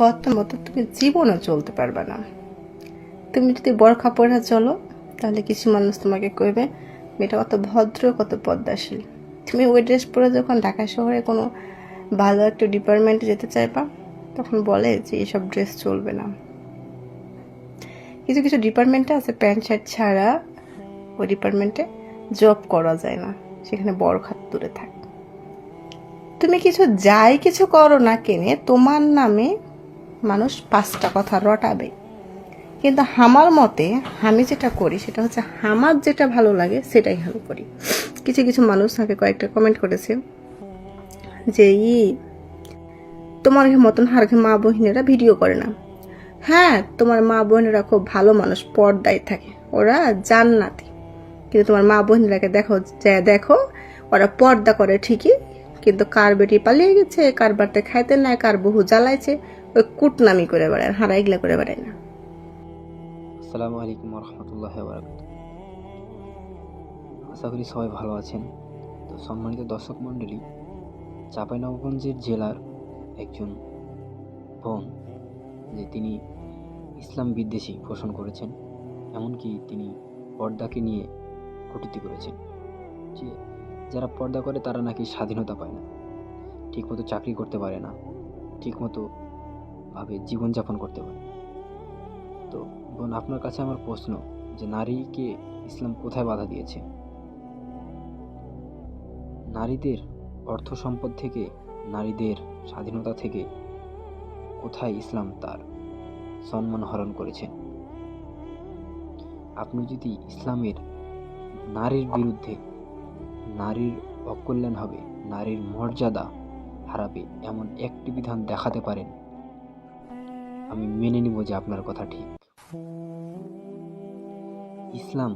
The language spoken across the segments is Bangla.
বর্তমান মতো তুমি জীবনও চলতে পারবে না। তুমি যদি বোরখা পরে চলো তাহলে কিছু মানুষ তোমাকে কইবে মেয়েটা কত ভদ্র, কত পদ্মাশীল। তুমি ওই ড্রেস পরে যখন ঢাকা শহরে কোনো ভালো একটা ডিপার্টমেন্টে যেতে চাইবা তখন বলে যে এসব ড্রেস চলবে না। কিছু কিছু ডিপার্টমেন্টে আছে প্যান্ট শার্ট ছাড়া ওই ডিপার্টমেন্টে জব করা যায় না, সেখানে বোরখা দূরে থাক। তুমি কিছু করো না কেনে তোমার নামে মানুষ 5টা কথা রটাবে, কিন্তু আমার মতে আমি যেটা করি সেটা হচ্ছে আমার যেটা ভালো লাগে সেটাই আমি করি। কিছু কিছু মানুষ আমাকে কয়েকটা কমেন্ট করেছে যে তোমার মতন হারকে মা বোনেরা ভিডিও করে না। হ্যাঁ, তোমার মা বোনেরা খুব ভালো মানুষ, পর্দায় থাকে, ওরা জান্নাতি। কিন্তু তোমার মা বোনেরাকে দেখো ওরা পর্দা করে ঠিকই, কিন্তু কার বেটি পালিয়ে গেছে, কার বাড়িতে খাইতে নাই, কার বহু জ্বালাইছে, ওই কুটনামি করে বেড়ায়, হারা এগুলা করে বেড়ায় না। আসসালামু আলাইকুম রহমতুল্লাহ বারাকাতুহু। আশা করি সবাই ভালো আছেন। তো সম্মানিত দর্শক মণ্ডলী, চাঁপাইনবাবগঞ্জের জেলার একজন বোন যে তিনি ইসলাম বিদ্বেষী পোষণ করেছেন, এমনকি তিনি পর্দাকে নিয়ে কটূক্তি করেছেন যে যারা পর্দা করে তারা নাকি স্বাধীনতা পায় না, ঠিকমতো চাকরি করতে পারে না, ঠিকমতো ভাবে জীবনযাপন করতে পারে। তো বোন, আপনার কাছে আমার প্রশ্ন যে নারীকে ইসলাম কোথায় বাধা দিয়েছে? নারীদের অর্থ সম্পদ থেকে, নারীদের স্বাধীনতা থেকে কোথায় ইসলাম তার সম্মান হরণ করেছে? আপনি যদি ইসলামের নারীর বিরুদ্ধে, নারীর অকল্যাণ হবে, নারীর মর্যাদা হারাবে এমন একটি বিধান দেখাতে পারেন, আমি মেনে নিব যে আপনার কথা ঠিক। ইসলাম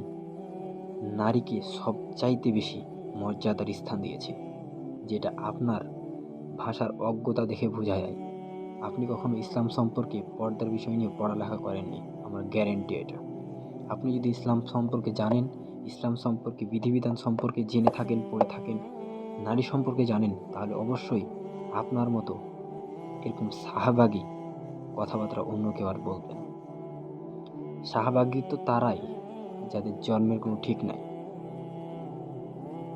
নারীকে সবচাইতে বেশি মর্যাদার স্থান দিয়েছে, যেটা আপনার ভাষার অজ্ঞতা দেখে বোঝা যায়। আপনি কখনো ইসলাম সম্পর্কে পর্দার বিষয় নিয়ে পড়ালেখা করেননি, আমার গ্যারেন্টি এটা। আপনি যদি ইসলাম সম্পর্কে জানেন, ইসলাম সম্পর্কে বিধিবিধান সম্পর্কে জেনে থাকেন, পড়ে থাকেন, নারী সম্পর্কে জানেন, তাহলে অবশ্যই আপনার মতো এরকম শাহবাগী কথাবার্তা অন্য কেউ আর বলবেন। শাহবাগী তো তারাই যাদের জন্মের কোনো ঠিক নাই।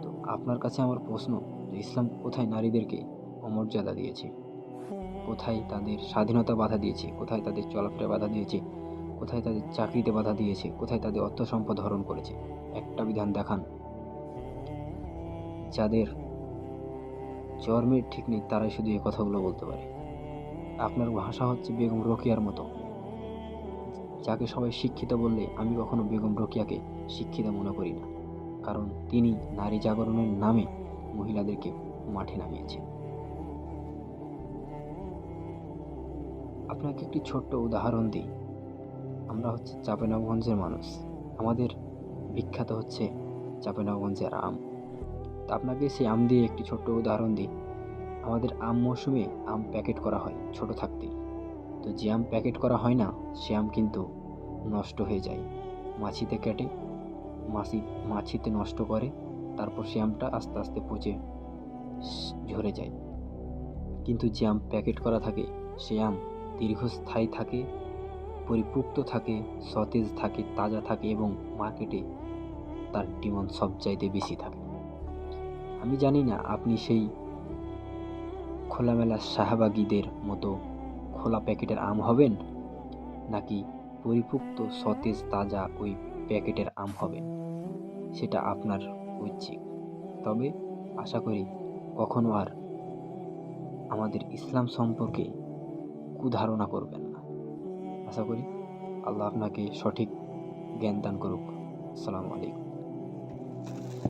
তো আপনার কাছে আমার প্রশ্ন যে ইসলাম কোথায় নারীদেরকে অমর্যাদা দিয়েছে, কোথায় তাদের স্বাধীনতা বাধা দিয়েছে, কোথায় তাদের চলাফেরা বাধা দিয়েছে, কোথায় তাদের চাকরিতে বাধা দিয়েছে, কোথায় তাদের অর্থ সম্পদ হরণ করেছে? একটা বিধান দেখান। যাদের জন্মের ঠিক নেই তারাই শুধু এই কথাগুলো বলতে পারে। আপনার ভাষা হচ্ছে বেগম রোকেয়ার মতো, যাকে সবাই শিক্ষিত বললে আমি কখনো বেগম রোকেয়াকে শিক্ষিত মনে করি না, কারণ তিনি নারী জাগরণের নামে মহিলাদেরকে মাঠে নামিয়েছে। আপনাকে একটি ছোট্ট উদাহরণ দিই। আমরা হচ্ছে চাঁপাইনবাবগঞ্জের মানুষ, আমাদের বিখ্যাত হচ্ছে চাঁপাইনবাবগঞ্জের আম। তা আপনাকে সেই আম দিয়ে একটি ছোট্ট উদাহরণ দিই। আমাদের আম মৌসুমে আম প্যাকেট করা হয় ছোট থাকতেই। তো যে আম প্যাকেট করা হয় না সে আম কিন্তু নষ্ট হয়ে যায়, মাছিতে কাটে, মাছিতে নষ্ট করে, তারপর সে আমটা আস্তে আস্তে পচে ঝরে যায়। কিন্তু যে আম প্যাকেট করা থাকে সে আম দীর্ঘস্থায়ী থাকে, পরিপুক্ত থাকে, সতেজ থাকে, তাজা থাকে এবং মার্কেটে তার ডিমান্ড সবচাইতে বেশি থাকে। আমি জানি না আপনি সেই খোলামেলা শাহবাগীদের মতো খোলা প্যাকেটের আম হবেন নাকি পরিপুক্ত সতেজ তাজা ওই প্যাকেটের আম হবেন, সেটা আপনার ঐচ্ছিক। তবে আশা করি কখনো আর আমাদের ইসলাম সম্পর্কে কুধারণা করবেন না। আশা করি আল্লাহ আপনাকে সঠিক জ্ঞান দান করুক। আসসালামু আলাইকুম।